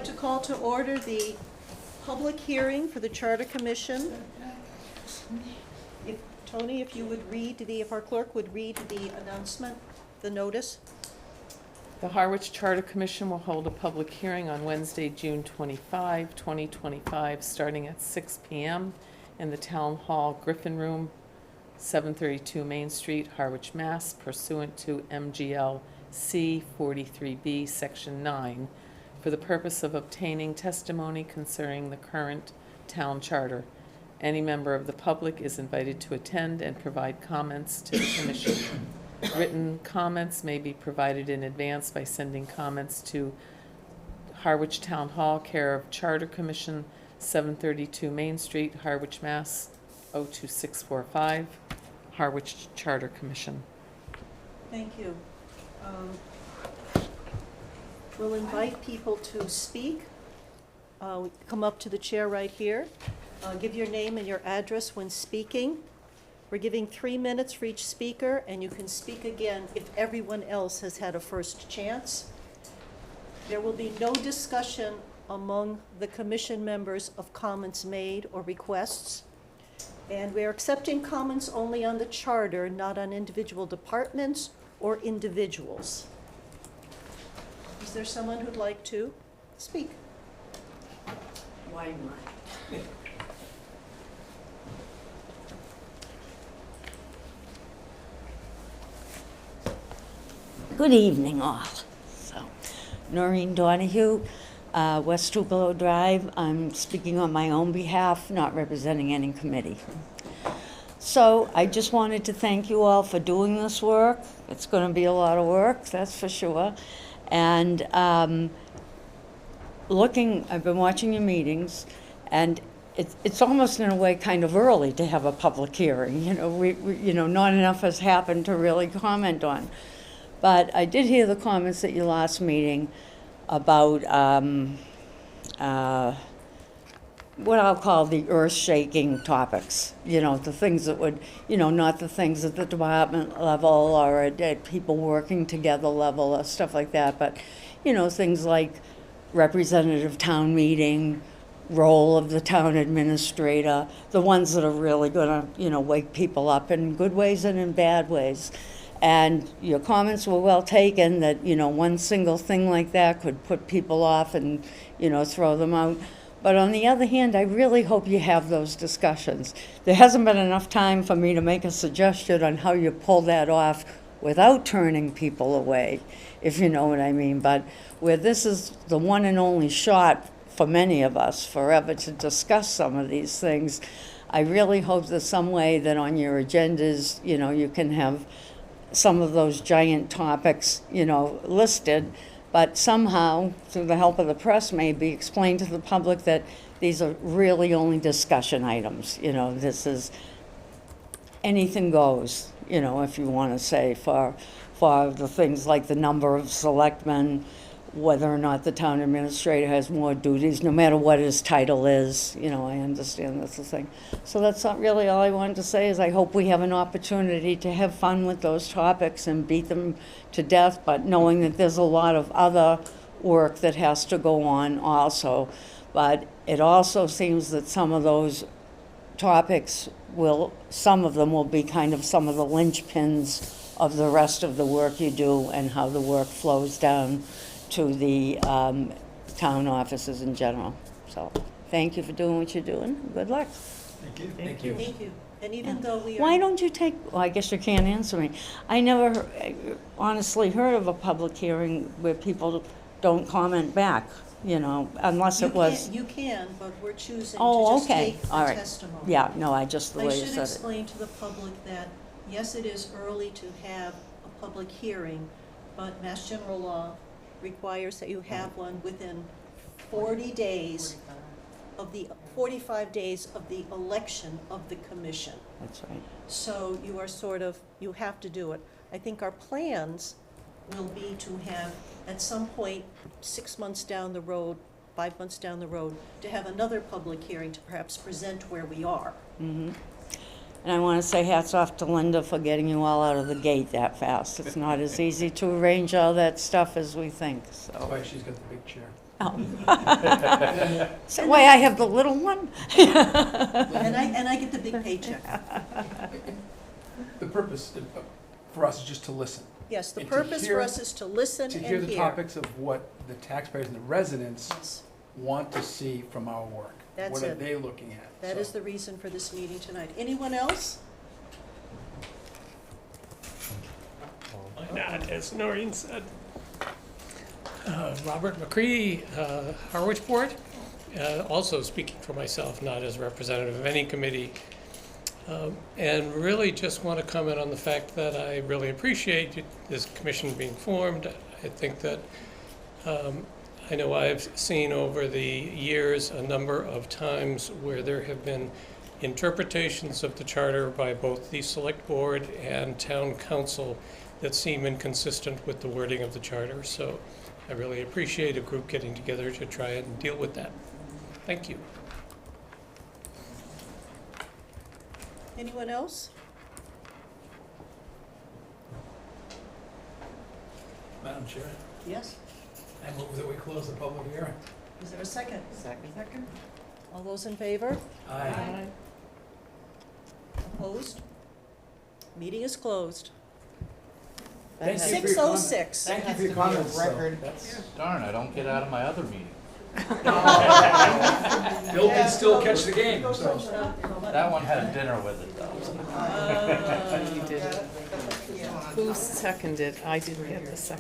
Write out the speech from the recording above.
like to call to order the public hearing for the Charter Commission. Tony, if you would read if our clerk would read the announcement, the notice. The Harwich Charter Commission will hold a public hearing on Wednesday, June 25, 2025, starting at 6 p.m. in the Town Hall Griffin Room, 732 Main Street, Harwich, Mass., pursuant to MGL C 43B, Section 9, for the purpose of obtaining testimony concerning the current town charter. Any member of the public is invited to attend and provide comments to the commission. Written comments may be provided in advance by sending comments to Harwich Town Hall, care of Charter Commission, 732 Main Street, Harwich, Mass. 02645, Harwich Charter Commission. Thank you. We'll invite people to speak. Come up to the chair right here. Give your name and your address when speaking. We're giving 3 minutes for each speaker, and you can speak again if everyone else has had a first chance. There will be no discussion among the commission members of comments made or requests. And we're accepting comments only on the charter, not on individual departments or individuals. Is there someone who'd like to speak? Why not? Good evening, all. So, Noreen Donahue, West Tupelo Drive. I'm speaking on my own behalf, not representing any committee. So I just wanted to thank you all for doing this work. It's going to be a lot of work, that's for sure. And I've been watching your meetings, and it's almost in a way kind of early to have a public hearing. Not enough has happened to really comment on. But I did hear the comments at your last meeting about what I'll call the earth-shaking topics, the things that would, not the things at the department level or at people working together level or stuff like that, but, things like representative town meeting, role of the town administrator, the ones that are really going to, wake people up in good ways and in bad ways. And your comments were well taken that, one single thing like that could put people off and, throw them out. But on the other hand, I really hope you have those discussions. There hasn't been enough time for me to make a suggestion on how you pull that off without turning people away, if you know what I mean. But where this is the one and only shot for many of us forever to discuss some of these things, I really hope there's some way that on your agendas, you can have some of those giant topics, listed, but somehow, through the help of the press, maybe explain to the public that these are really only discussion items. This is anything goes, if you want to say, for the things like the number of selectmen, whether or not the town administrator has more duties, no matter what his title is. I understand that's the thing. So that's not really all I wanted to say, is I hope we have an opportunity to have fun with those topics and beat them to death, but knowing that there's a lot of other work that has to go on also. But it also seems that some of those topics some of them will be kind of some of the linchpins of the rest of the work you do and how the work flows down to the town offices in general. So thank you for doing what you're doing. Good luck. Thank you. Thank you. And even though we are... Why don't you well, I guess you can't answer me. I never honestly heard of a public hearing where people don't comment back, unless it was... You can, but we're choosing to Oh, just okay. take the All right. testimony. Yeah, no, I just, the I way you should said it. explain to the public that, yes, it is early to have a public hearing, but Mass General Law requires that you have one within 45 days of the election of the commission. That's right. So you are you have to do it. I think our plans will be to have, at some point, 6 months down the road, 5 months down the road, to have another public hearing to perhaps present where we are. Mm-hmm. And I want to say hats off to Linda for getting you all out of the gate that fast. It's not as easy to arrange all that stuff as we think. That's So why she's got the big chair. So why I have the little one? And I get the big paycheck. The purpose for us is just to listen. Yes, the And to purpose for hear- us is to listen and To hear. hear the topics of what the taxpayers and the residents Yes, want to see from our work. That's What are it. they looking at? that is the reason for this meeting tonight. Anyone else? Why not, as Noreen said. Robert McCready, Harwich Board, also speaking for myself, not as representative of any committee. And really just want to comment on the fact that I really appreciate this commission being formed. I think that, I know I've seen over the years a number of times where there have been interpretations of the charter by both the select board and town council that seem inconsistent with the wording of the charter. So I really appreciate a group getting together to try and deal with that. Thank you. Anyone else? Madam Chair, Yes? I move that we close the public hearing. Is there a second? Second. All those in favor? Aye. Opposed? Meeting is closed. Thank you for your comments. 6:06. Thank you for your comments. So Darn, I don't get out of my other meeting. Bill can still catch the game, so. That one had dinner with it, though. You did. Who seconded? I didn't get the second.